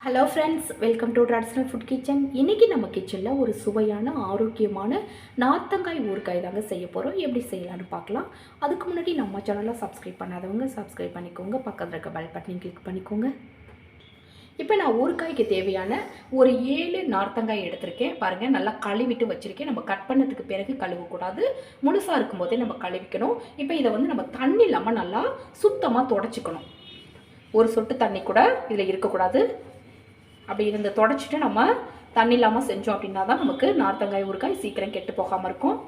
Hello friends, welcome to traditional food kitchen. இன்றைக்கி நம்ம கிச்சனில் ஒரு சுவையான ஆரோக்கியமான நார்த்தங்காய் ஊறுகாய் தாங்க செய்ய போகிறோம். எப்படி செய்யலான்னு பார்க்கலாம். அதுக்கு முன்னாடி நம்ம சேனலை சப்ஸ்கிரைப் பண்ணாதவங்க சப்ஸ்கிரைப் பண்ணிக்கோங்க, பக்கத்தில் இருக்க பெல் பட்டனையும் கிளிக் பண்ணிக்கோங்க. இப்போ நான் ஊறுகாய்க்கு தேவையான ஒரு 7 நார்த்தங்காய் எடுத்திருக்கேன். பாருங்கள், நல்லா கழுவிட்டு வச்சுருக்கேன். நம்ம கட் பண்ணதுக்கு பிறகு கழுவக்கூடாது, முழுசாக இருக்கும்போதே நம்ம கழுவிக்கணும். இப்போ இதை வந்து நம்ம தண்ணி இல்லாமல் நல்லா சுத்தமாக தொடச்சிக்கணும். ஒரு சொட்டு தண்ணி கூட இதில் இருக்கக்கூடாது. அப்படி இருந்து தொடச்சிட்டு நம்ம தண்ணி இல்லாமல் செஞ்சோம் அப்படின்னா தான் நமக்கு நார்த்தங்காய் ஊறுகாய் சீக்கிரம் கெட்டு போகாமல் இருக்கும்.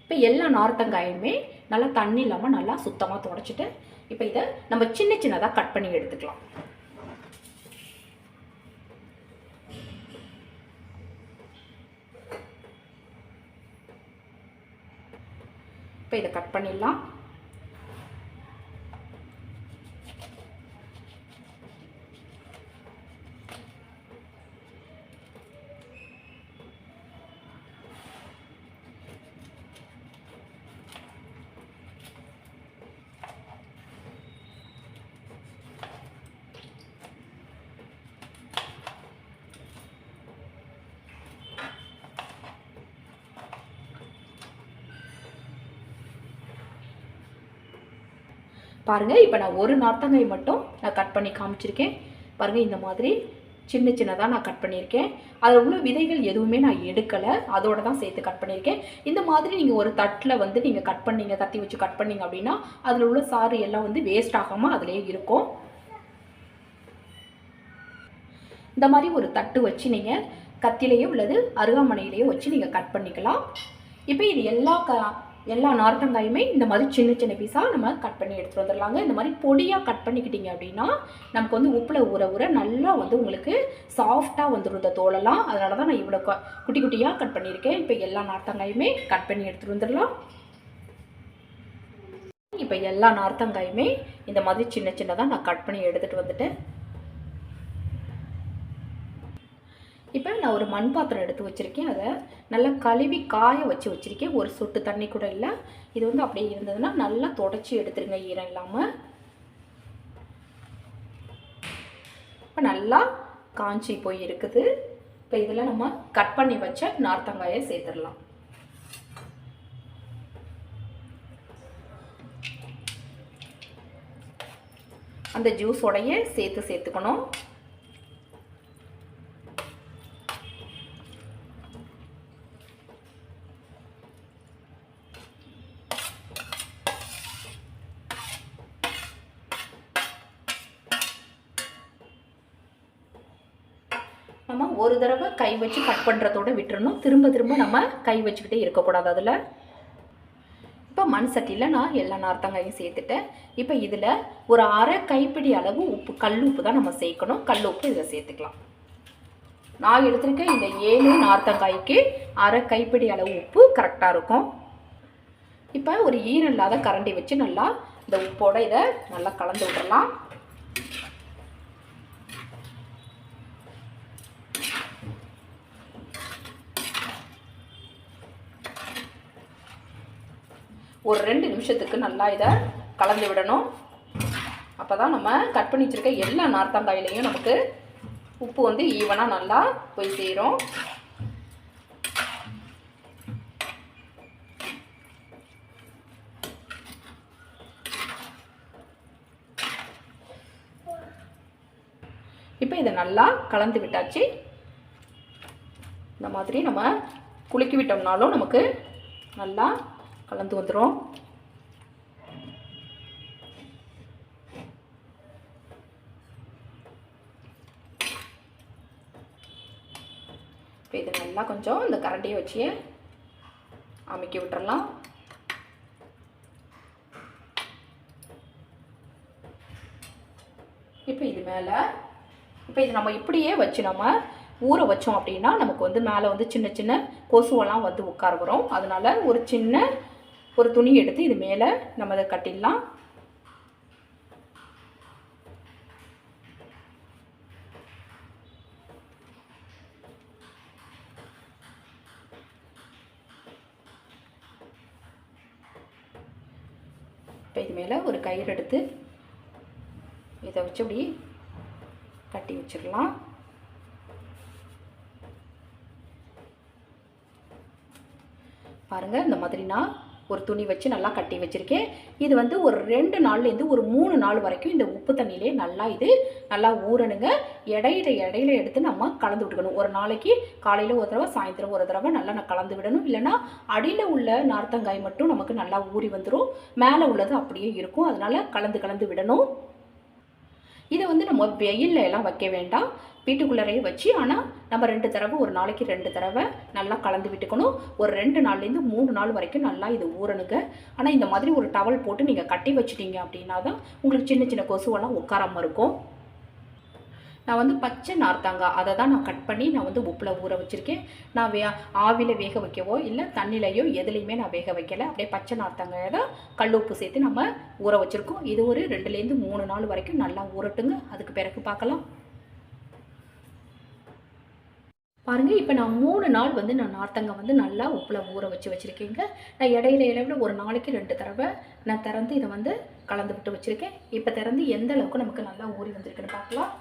இப்போ எல்லா நார்த்தங்காயுமே நல்லா தண்ணி இல்லாமல் நல்லா சுத்தமாக தொடச்சிட்டு இப்போ இதை நம்ம சின்ன சின்னதாக கட் பண்ணி எடுத்துக்கலாம். இப்போ இதை கட் பண்ணிடலாம். பாருங்கள், இப்போ நான் ஒரு நார்த்தங்காய் மட்டும் நான் கட் பண்ணி காமிச்சிருக்கேன். பாருங்கள், இந்த மாதிரி சின்ன சின்னதாக நான் கட் பண்ணியிருக்கேன். அதில் உள்ள விதைகள் எதுவுமே நான் எடுக்கலை, அதோடு தான் சேர்த்து கட் பண்ணியிருக்கேன். இந்த மாதிரி நீங்கள் ஒரு தட்டில் வந்து நீங்கள் கட் பண்ணிங்க, கத்தி வச்சு கட் பண்ணிங்க அப்படின்னா அதில் உள்ள சாறு எல்லாம் வந்து வேஸ்ட் ஆகாமல் அதிலே இருக்கும். இந்த மாதிரி ஒரு தட்டு வச்சு நீங்கள் கத்திலேயோ உள்ளது அருகாமனையிலேயோ வச்சு நீங்கள் கட் பண்ணிக்கலாம். இப்போ இது எல்லா நார்த்தங்காயுமே இந்த மாதிரி சின்ன சின்ன பீஸாக நம்ம கட் பண்ணி எடுத்துகிட்டு வந்துடலாங்க. இந்த மாதிரி பொடியாக கட் பண்ணிக்கிட்டீங்க அப்படின்னா நமக்கு வந்து உப்பில் ஊற நல்லா வந்து உங்களுக்கு சாஃப்டாக வந்துடும் இந்த தோலெல்லாம். அதனால தான் நான் இவ்வளோ குட்டி குட்டியாக கட் பண்ணியிருக்கேன். இப்போ எல்லா நார்த்தங்காயுமே கட் பண்ணி எடுத்துகிட்டு வந்துடலாம். இப்போ எல்லா நார்த்தங்காயுமே இந்த மாதிரி சின்ன சின்னதாக நான் கட் பண்ணி எடுத்துகிட்டு வந்துட்டேன். இப்போ நான் ஒரு மண் பாத்திரம் எடுத்து வச்சுருக்கேன். அதை நல்லா கழுவி காய வச்சுருக்கேன். ஒரு சொட்டு தண்ணி கூட இல்லை. இது வந்து அப்படியே இருந்ததுன்னா நல்லா தொடச்சி எடுத்துருங்க, ஈரம் இல்லாமல். இப்போ நல்லா காஞ்சி போய் இருக்குது. இப்போ இதில் நம்ம கட் பண்ணி வச்ச நார்த்தங்காயை சேர்த்துடலாம். அந்த ஜூஸோடையே சேர்த்துக்கணும். நம்ம ஒரு தடவை கை வச்சு கட் பண்ணுறதோடு விட்டுறணும். திரும்ப திரும்ப நம்ம கை வச்சுக்கிட்டே இருக்கக்கூடாது அதில். இப்போ மண் சட்டியில் நான் எல்லா நார்த்தங்காயும் சேர்த்துட்டேன். இப்போ இதில் ஒரு அரை கைப்பிடி அளவு உப்பு, கல் உப்பு தான் நம்ம சேர்க்கணும். கல் உப்பு இதில் சேர்த்துக்கலாம். நான் எடுத்துருக்கேன் இந்த 7 நார்த்தங்காய்க்கு அரை கைப்பிடி அளவு உப்பு கரெக்டாக இருக்கும். இப்போ ஒரு ஈரம் இல்லாத கரண்டி வச்சு நல்லா இந்த உப்போட இதை நல்லா கலந்து விட்டுறலாம். ஒரு 2 நிமிஷத்துக்கு நல்லா இதை கலந்து விடணும். அப்போ தான் நம்ம கட் பண்ணி வச்சுருக்க எல்லா நார்த்தங்காயிலையும் நமக்கு உப்பு வந்து ஈவனாக நல்லா போய் சேரும். இப்போ இதை நல்லா கலந்து விட்டாச்சு. இந்த மாதிரி நம்ம குலுக்கி விட்டோம்னாலும் நமக்கு நல்லா கலந்து வந்துடும். இப்போ இது நல்லா கொஞ்சம் இந்த கரண்டியை வச்சு அமுக்கி விட்டுறலாம். இப்போ இது மேலே இப்போ இது நம்ம இப்படியே வச்சு நம்ம ஊற வச்சோம் அப்படின்னா நமக்கு வந்து மேலே வந்து சின்ன சின்ன கொசுவெல்லாம் வந்து உட்கார வரும். அதனால ஒரு துணி எடுத்து இது மேலே நம்ம அதை கட்டிடலாம். இது மேலே ஒரு கயிறு எடுத்து இதை வச்சு அப்படி கட்டி வச்சிடலாம். பாருங்கள், இந்த மாதிரி நான் ஒரு துணி வச்சு நல்லா கட்டி வச்சுருக்கேன். இது வந்து ஒரு 2 நாள்லேருந்து ஒரு 3 நாள் வரைக்கும் இந்த உப்பு தண்ணியிலே நல்லா ஊறணுங்க. இடையில எடுத்து நம்ம கலந்து விட்டுக்கணும். ஒரு நாளைக்கு காலையில் ஒரு தடவை, சாயந்தரம் ஒரு தடவை நல்லா நான் கலந்து விடணும். இல்லைனா அடியில் உள்ள நார்த்தங்காய் மட்டும் நமக்கு நல்லா ஊறி வந்துடும், மேலே உள்ளது அப்படியே இருக்கும். அதனால் கலந்து விடணும். இதை வந்து நம்ம வெயிலில் எல்லாம் வைக்க வேண்டாம், வீட்டுக்குள்ளறையே வச்சு, ஆனால் நம்ம 2 தடவை, ஒரு நாளைக்கு 2 தடவை நல்லா கலந்து விட்டுக்கணும். ஒரு 2 நாள்லேருந்து 3 நாள் வரைக்கும் நல்லா இது ஊறணுங்க. ஆனால் இந்த மாதிரி ஒரு டவல் போட்டு நீங்கள் கட்டி வச்சுட்டீங்க அப்படின்னா தான் உங்களுக்கு சின்ன சின்ன கொசுவெல்லாம் உட்காராமல் இருக்கும். நான் வந்து பச்சை நார்த்தங்காய் அதை தான் நான் கட் பண்ணி நான் வந்து உப்பில் ஊற வச்சுருக்கேன். நான் ஆவியில் வேக வைக்கவோ இல்லை தண்ணிலையோ எதுலேயுமே நான் வேக வைக்கலை. அப்படியே பச்சை நார்த்தங்காயை தான் கல் உப்பு சேர்த்து நம்ம ஊற வச்சுருக்கோம். இது ஒரு 2லேருந்து 3 நாள் வரைக்கும் நல்லா ஊறட்டுங்க. அதுக்கு பிறகு பார்க்கலாம். பாருங்கள், இப்போ நான் 3 நாள் வந்து நான் நார்த்தங்காய் வந்து நல்லா உப்பில் ஊற வச்சுருக்கேங்க. நான் இடையில ஒரு நாளைக்கு 2 தடவை நான் திறந்து இதை வந்து கலந்து விட்டு வச்சுருக்கேன். இப்போ திறந்து எந்த அளவுக்கு நமக்கு நல்லா ஊறி வந்திருக்குன்னு பார்க்கலாம்.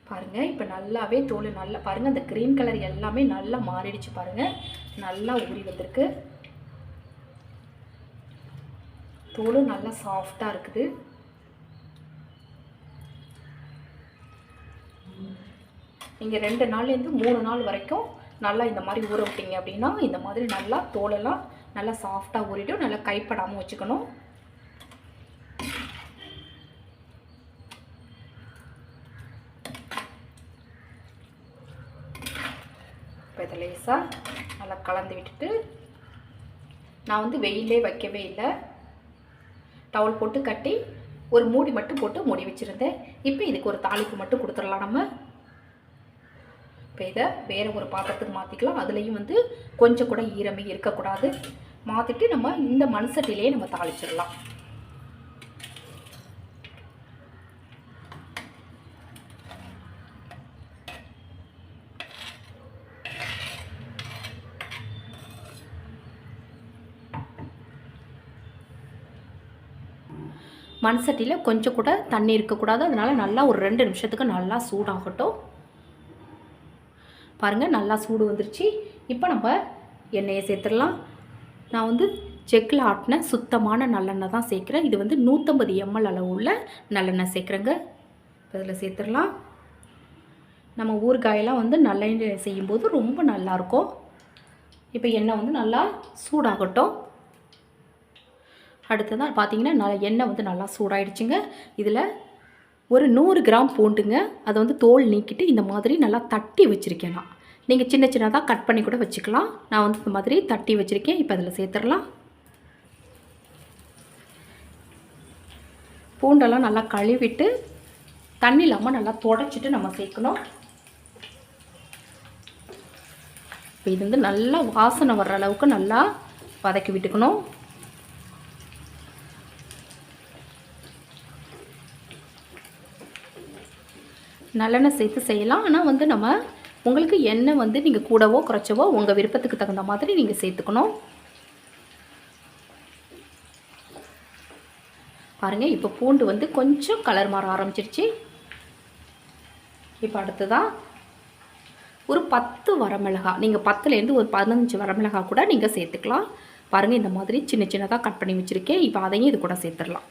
பாருங்கள், இப்போ நல்லாவே தோல் நல்லா பாருங்கள், அந்த க்ரீன் கலர் எல்லாமே நல்லா மாறிடுச்சு. பாருங்கள், நல்லா ஊறி வந்திருக்கு. தோலும் நல்லா சாஃப்டாக இருக்குது. நீங்கள் 2 நாள்லேருந்து 3 நாள் வரைக்கும் நல்லா இந்த மாதிரி ஊற விட்டீங்க அப்படின்னா இந்த மாதிரி நல்லா தோலெல்லாம் நல்லா சாஃப்டாக ஊறிடும். நல்லா கைப்படாமல் வச்சுக்கணும். இப்போ இதை லேசாக நல்லா கலந்து விட்டுட்டு, நான் வந்து வெயிலே வைக்கவே இல்லை, டவல் போட்டு கட்டி ஒரு மூடி மட்டும் போட்டு மூடி வச்சுருந்தேன். இப்போ இதுக்கு ஒரு தாளிப்பு மட்டும் கொடுத்துடலாம் நம்ம. இப்போ இதை வேறு ஒரு பாத்திரத்துக்கு மாற்றிக்கலாம். அதுலேயும் வந்து கொஞ்சம் கூட ஈரமே இருக்கக்கூடாது. மாற்றிட்டு நம்ம இந்த மண் சட்டிலேயே நம்ம தாளிச்சிடலாம். மண் சட்டியில் கொஞ்சம் கூட தண்ணி இருக்கக்கூடாது. அதனால் நல்லா ஒரு 2 நிமிஷத்துக்கு நல்லா சூடாகட்டும். பாருங்கள், நல்லா சூடு வந்துருச்சு. இப்போ நம்ம எண்ணெயை சேர்த்துடலாம். நான் வந்து செக்கில் ஆட்டின சுத்தமான நல்லெண்ணெய் தான் சேர்க்குறேன். இது வந்து 150 ml அளவு உள்ள நல்லெண்ணெய் சேர்க்குறேங்க. இதில் சேர்த்துடலாம். நம்ம ஊறுகாயெல்லாம் வந்து நல்லெண்ணெய் செய்யும்போது ரொம்ப நல்லாயிருக்கும். இப்போ எண்ணெய் வந்து நல்லா சூடாகட்டும். அடுத்ததான் பார்த்தீங்கன்னா எண்ணெய் வந்து நல்லா சூடாயிடுச்சுங்க. இதில் ஒரு 100 கிராம் பூண்டுங்க, அதை வந்து தோல் நீக்கிட்டு இந்த மாதிரி நல்லா தட்டி வச்சுருக்கேன். நீங்கள் சின்ன சின்னதாக கட் பண்ணி கூட வச்சுக்கலாம். நான் வந்து இந்த மாதிரி தட்டி வச்சுருக்கேன். இப்போ அதில் சேர்த்துடலாம். பூண்டெல்லாம் நல்லா கழுவிட்டு தண்ணி இல்லாமல் நல்லா துடைச்சிட்டு நம்ம சேர்க்கணும். இப்போ இது வந்து நல்லா வாசனை வர்ற அளவுக்கு நல்லா வதக்கி விட்டுக்கணும். நல்லெண்ணெய் சேர்த்து செய்யலாம். ஆனால் வந்து நம்ம உங்களுக்கு எண்ணெய் வந்து நீங்கள் கூடவோ குறைச்சவோ உங்கள் விருப்பத்துக்கு தகுந்த மாதிரி நீங்கள் சேர்த்துக்கணும். பாருங்கள், இப்போ பூண்டு வந்து கொஞ்சம் கலர் மாற ஆரம்பிச்சிருச்சு. இப்போ அடுத்ததான் ஒரு 10 வரமிளகாய், நீங்கள் 10லேருந்து ஒரு 15 வரமிளகாய் கூட நீங்கள் சேர்த்துக்கலாம். பாருங்கள், இந்த மாதிரி சின்ன சின்னதாக கட் பண்ணி வச்சுருக்கேன். இப்போ அதையும் இது கூட சேர்த்துடலாம்.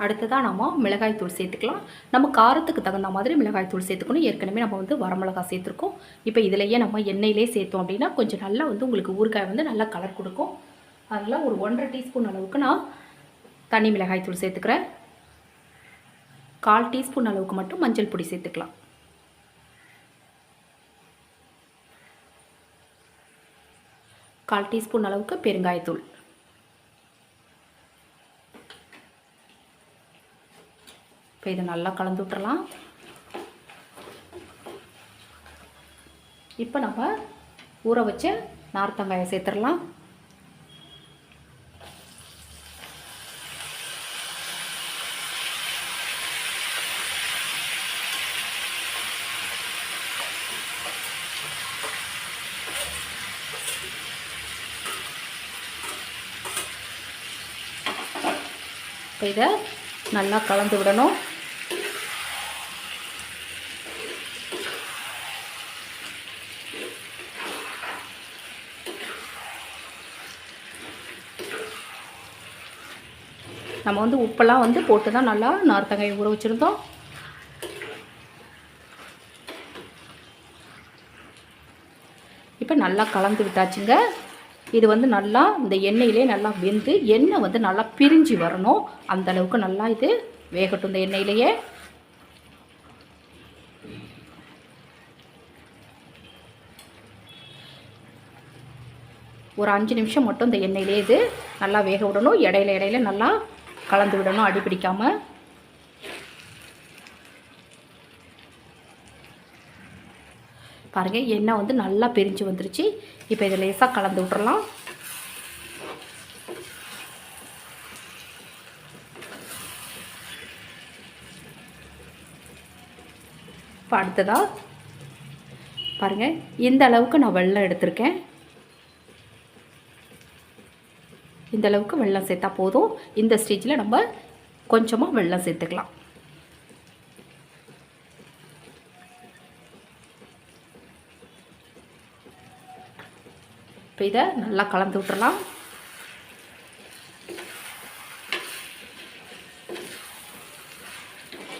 அடுத்ததாக நம்ம மிளகாய்த்தூள் சேர்த்துக்கலாம். நம்ம காரத்துக்கு தகுந்த மாதிரி மிளகாய்த்தூள் சேர்த்துக்கணும். ஏற்கனவே நம்ம வந்து வரமிளகாய் சேர்த்துருக்கோம். இப்போ இதிலேயே நம்ம எண்ணெயிலே சேர்த்தோம் அப்படின்னா கொஞ்சம் நல்லா வந்து உங்களுக்கு ஊறுகாய் வந்து நல்லா கலர் கொடுக்கும். அதில் ஒரு 1.5 டீஸ்பூன் அளவுக்கு நான் தனி மிளகாய்த்தூள் சேர்த்துக்கிறேன். 1/4 டீஸ்பூன் அளவுக்கு மட்டும் மஞ்சள் பொடி சேர்த்துக்கலாம். கால் டீஸ்பூன் அளவுக்கு பெருங்காயத்தூள். இப்போ இதை நல்லா கலந்து விட்டுறலாம். இப்போ நம்ம ஊற வச்ச நார்த்தங்காயை சேர்த்துடலாம். இப்போ இதை நல்லா கலந்து விடணும். நம்ம வந்து உப்பெல்லாம் வந்து போட்டு தான் நல்லா நார்த்தங்காயை ஊற வச்சுருந்தோம். இப்போ நல்லா கலந்து விட்டாச்சுங்க. இது வந்து நல்லா இந்த எண்ணெயிலே நல்லா வெந்து எண்ணெய் வந்து நல்லா பிரிஞ்சு வரணும். அந்த அளவுக்கு நல்லா இது வேகட்டும் இந்த எண்ணெயிலேயே. ஒரு 5 நிமிஷம் மட்டும் இந்த எண்ணெயிலே இது நல்லா வேக விடணும். இடையில நல்லா கலந்து விடணும், அடி பிடிக்காமல். பாருங்கள், எண்ணெய் வந்து நல்லா பிரிஞ்சு வந்துருச்சு. இப்போ இதை லேசாக கலந்து விட்டுறலாம். இப்போ அடுத்ததாக பாருங்கள், இந்த அளவுக்கு நான் வெல்லம் எடுத்திருக்கேன். இந்த அளவுக்கு வெல்லம் சேர்த்தா போதும். இந்த ஸ்டேஜில் நம்ம கொஞ்சமாக வெல்லம் சேர்த்துக்கலாம். இப்போ இதை நல்லா கலந்து விட்டுறலாம்.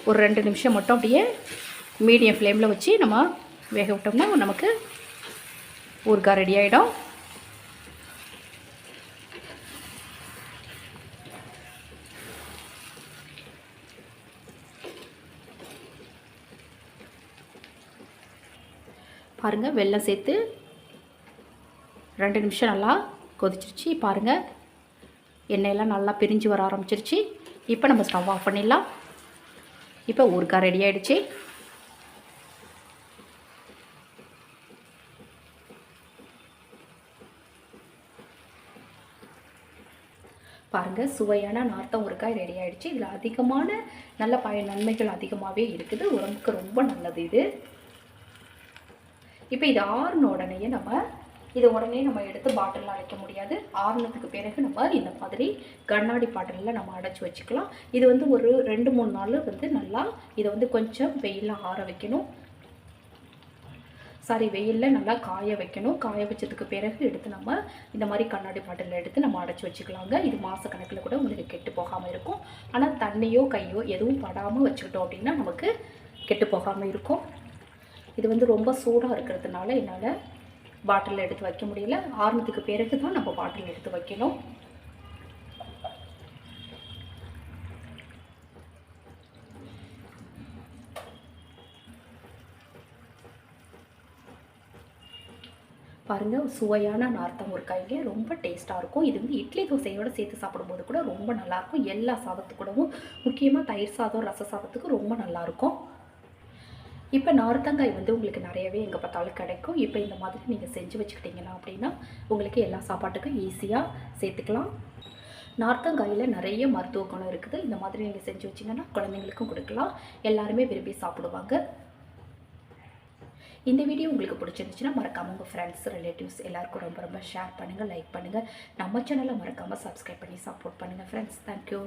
ஒரு 2 நிமிஷம் மட்டும் அப்படியே மீடியம் ஃப்ளேமில் வச்சு நம்ம வேக விட்டோம்னா நமக்கு ஊறுகாய் ரெடி ஆகிடும். பாருங்கள், வெல்லம் சேர்த்து 2 நிமிஷம் நல்லா கொதிச்சிருச்சு. பாருங்கள், எண்ணெயெல்லாம் நல்லா பிரிஞ்சு வர ஆரம்பிச்சிருச்சு. இப்போ நம்ம ஸ்டவ் ஆஃப் பண்ணிடலாம். இப்போ ஊறுகாய் ரெடி ஆகிடுச்சு. பாருங்கள், சுவையான நார்த்தம் ஊறுகாய் ரெடி ஆகிடுச்சு. இதில் அதிகமான நல்ல நன்மைகள் அதிகமாகவே இருக்குது. உடம்புக்கு ரொம்ப நல்லது இது. இப்போ இது ஆறுன உடனேயே நம்ம எடுத்து பாட்டிலில் அடைக்க முடியாது. ஆறுனத்துக்கு பிறகு நம்ம இந்த மாதிரி கண்ணாடி பாட்டிலில் நம்ம அடைச்சி வச்சுக்கலாம். இது வந்து ஒரு 2-3 நாள் வந்து நல்லா இதை வந்து கொஞ்சம் வெயிலில் ஆற வைக்கணும். வெயிலில் நல்லா காய வைக்கணும். காய வச்சதுக்கு பிறகு எடுத்து நம்ம இந்த மாதிரி கண்ணாடி பாட்டிலில் எடுத்து நம்ம அடைச்சி வச்சுக்கலாங்க. இது மாதக்கணக்கில் கூட உங்களுக்கு கெட்டு போகாமல் இருக்கும். ஆனால் தண்ணியோ கையோ எதுவும் படாமல் வச்சுக்கிட்டோம் அப்படின்னா நமக்கு கெட்டு போகாமல் இருக்கும். இது வந்து ரொம்ப சூடாக இருக்கிறதுனால என்னால் பாட்டிலில் எடுத்து வைக்க முடியல. ஆறுனத்துக்கு பிறகு தான் நம்ம பாட்டில் எடுத்து வைக்கணும். பாருங்கள், சுவையான நார்த்தம் ஊறுகாய்ங்க ரொம்ப டேஸ்ட்டாக இருக்கும். இது வந்து இட்லி தோசையோடு சேர்த்து சாப்பிடும்போது கூட ரொம்ப நல்லாயிருக்கும். எல்லா சாதத்துக்கூடவும், முக்கியமாக தயிர் சாதம், ரச சாதத்துக்கு ரொம்ப நல்லாயிருக்கும். இப்போ நார்த்தங்காய் வந்து உங்களுக்கு நிறையவே எங்கே பார்த்தாலும் கிடைக்கும். இப்போ இந்த மாதிரி நீங்கள் செஞ்சு வச்சுக்கிட்டிங்கன்னா அப்படின்னா உங்களுக்கு எல்லா சாப்பாட்டுக்கும் ஈஸியாக சேர்த்துக்கலாம். நார்த்தங்காயில் நிறைய மருத்துவ குணம் இருக்குது. இந்த மாதிரி நீங்கள் செஞ்சு வச்சிங்கன்னா குழந்தைங்களுக்கும் கொடுக்கலாம். எல்லாருமே விரும்பி சாப்பிடுவாங்க. இந்த வீடியோ உங்களுக்கு பிடிச்சிருந்துச்சுன்னா மறக்காமல் உங்கள் ஃப்ரெண்ட்ஸ், ரிலேட்டிவ்ஸ் எல்லாருக்கும் ரொம்ப ஷேர் பண்ணுங்கள், லைக் பண்ணுங்கள். நம்ம சேனலை மறக்காமல் சப்ஸ்கிரைப் பண்ணி சப்போர்ட் பண்ணுங்கள் ஃப்ரெண்ட்ஸ். தேங்க்யூ.